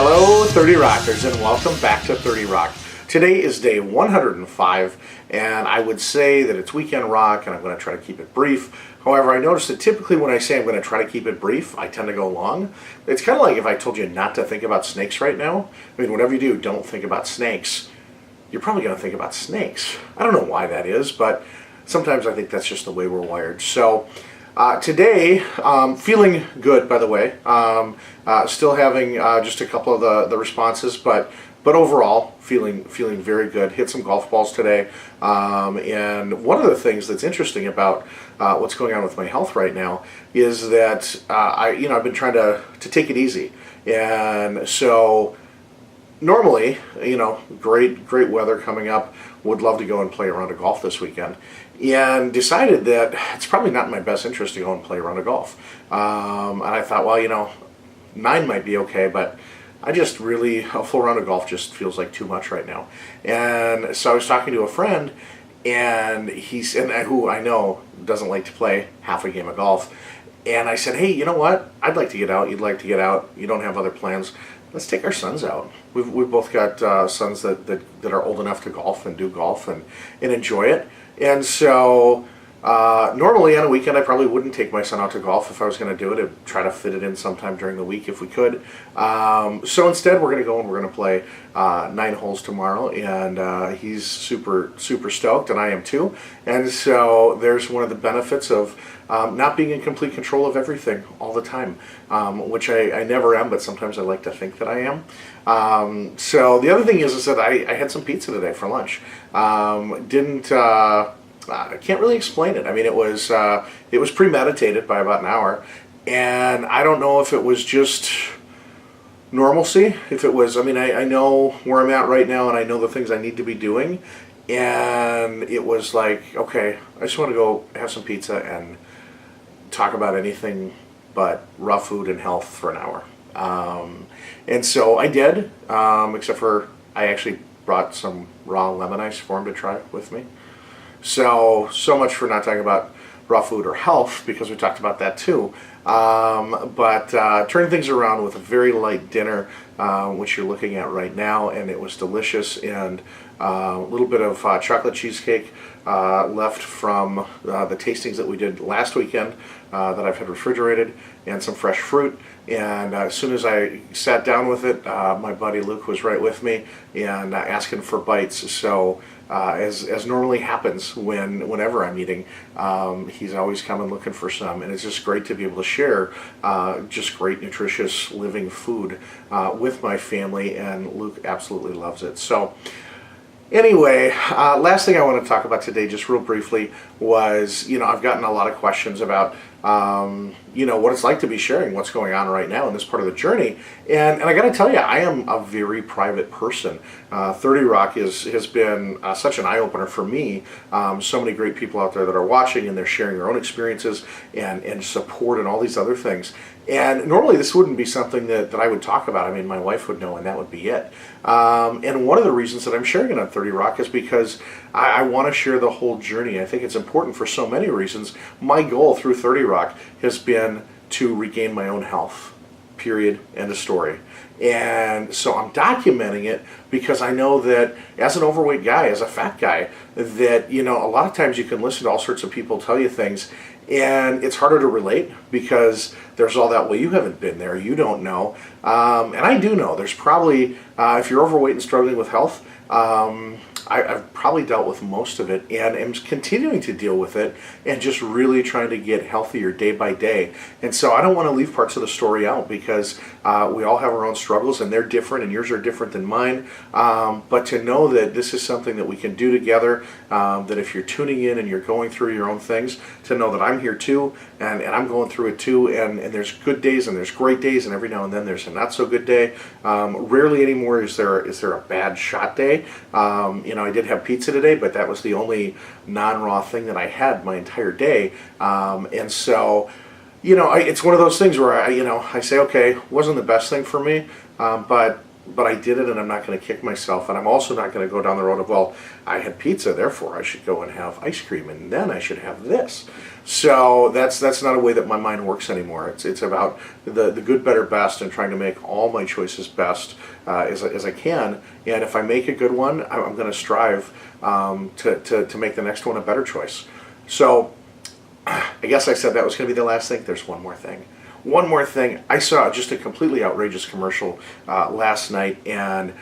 Hello 30 Rockers and welcome back to 30 Rock. Today is day 105 and I would say that it's weekend rock and I'm going to try to keep it brief. However, I noticed that typically when I say I'm going to try to keep it brief, I tend to go long. It's kind of like if I told you not to think about snakes right now. I mean, whatever you do, don't think about snakes. You're probably going to think about snakes. I don't know why that is, but sometimes I think that's just the way we're wired. So today, feeling good, by the way. Still having just a couple of the responses, but overall feeling very good. Hit some golf balls today, and one of the things that's interesting about what's going on with my health right now is that I've been trying to take it easy, and so normally, great weather coming up. Would love to go and play a round of golf this weekend, and decided that it's probably not in my best interest to go and play a round of golf. And I thought, well, 9 might be okay, but a full round of golf just feels like too much right now. And so I was talking to a friend, and who I know doesn't like to play half a game of golf. And I said, hey, you know what? I'd like to get out. You'd like to get out. You don't have other plans. Let's take our sons out. We've both got sons that are old enough to golf and do golf and enjoy it. And so normally on a weekend I probably wouldn't take my son out to golf. If I was going to do it, I'd try to fit it in sometime during the week if we could. So instead we're going to go and we're going to play 9 holes tomorrow, and he's super stoked, and I am too. And so there's one of the benefits of not being in complete control of everything all the time, which I never am, but sometimes I like to think that I am. So the other thing is that I had some pizza today for lunch. I can't really explain it. I mean, it was premeditated by about an hour, and I don't know if it was just normalcy. If it was, I know where I'm at right now, and I know the things I need to be doing, and it was like, okay, I just want to go have some pizza and talk about anything but raw food and health for an hour. And so I did, except for I actually brought some raw lemon ice for him to try with me. So much for not talking about raw food or health, because we talked about that too. But turning things around with a very light dinner, which you're looking at right now, and it was delicious, and a little bit of chocolate cheesecake left from the tastings that we did last weekend that I've had refrigerated, and some fresh fruit. And as soon as I sat down with it, my buddy Luke was right with me and asking for bites. So as normally happens whenever I'm eating, he's always coming looking for some, and it's just great to be able to share just great nutritious living food with my family, and Luke absolutely loves it. So anyway, last thing I want to talk about today, just real briefly, was I've gotten a lot of questions about what it's like to be sharing what's going on right now in this part of the journey, and I got to tell you, I am a very private person. 30 Rock has been such an eye-opener for me. So many great people out there that are watching, and they're sharing their own experiences and support and all these other things. And normally this wouldn't be something that I would talk about. I mean, my wife would know, and that would be it. And one of the reasons that I'm sharing it on 30 Rock is because I want to share the whole journey. I think it's important for so many reasons. My goal through 30 Rock has been to regain my own health. Period. End of story. And so I'm documenting it because I know that as an overweight guy, as a fat guy, that a lot of times you can listen to all sorts of people tell you things, and it's harder to relate because there's all that, well, you haven't been there, you don't know. And I do know. There's probably, if you're overweight and struggling with health, I've probably dealt with most of it, and am continuing to deal with it, and just really trying to get healthier day by day. And so I don't want to leave parts of the story out, because we all have our own struggles, and they're different, and yours are different than mine. But to know that this is something that we can do together, that if you're tuning in and you're going through your own things, to know that I'm here too, and I'm going through it too, and there's good days and there's great days, and every now and then there's a not so good day. Rarely anymore is there a bad shot day. I did have pizza today, but that was the only non-raw thing that I had my entire day. And so, it's one of those things where I say, okay, wasn't the best thing for me, but but I did it, and I'm not going to kick myself. And I'm also not going to go down the road of, well, I had pizza, therefore I should go and have ice cream, and then I should have this. So that's not a way that my mind works anymore. It's about the good, better, best, and trying to make all my choices best as I can. And if I make a good one, I'm going to strive to make the next one a better choice. So I guess I said that was going to be the last thing. There's one more thing. One more thing, I saw just a completely outrageous commercial last night, and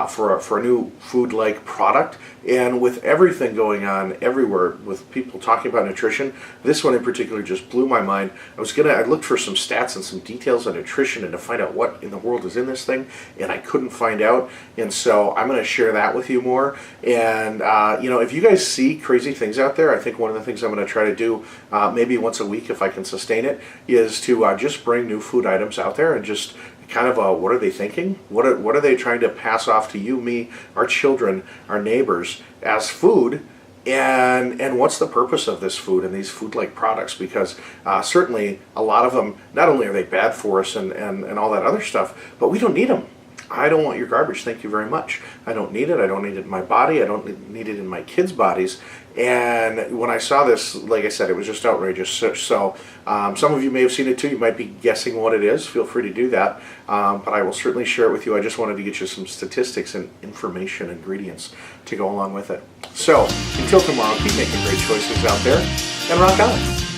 for a new food-like product, and with everything going on everywhere with people talking about nutrition, this one in particular just blew my mind. I looked for some stats and some details on nutrition and to find out what in the world is in this thing, and I couldn't find out, and so I'm going to share that with you more. And if you guys see crazy things out there, I think one of the things I'm going to try to do, maybe once a week if I can sustain it, is to just bring new food items out there and just kind of what are they thinking? What are they trying to pass off to you, me, our children, our neighbors as food? And what's the purpose of this food and these food-like products? Because certainly a lot of them, not only are they bad for us and all that other stuff, but we don't need them. I don't want your garbage, thank you very much. I don't need it. I don't need it in my body. I don't need it in my kids' bodies. And when I saw this, like I said, it was just outrageous. So some of you may have seen it too. You might be guessing what it is. Feel free to do that. But I will certainly share it with you. I just wanted to get you some statistics and information, ingredients to go along with it. So until tomorrow, keep making great choices out there and rock on.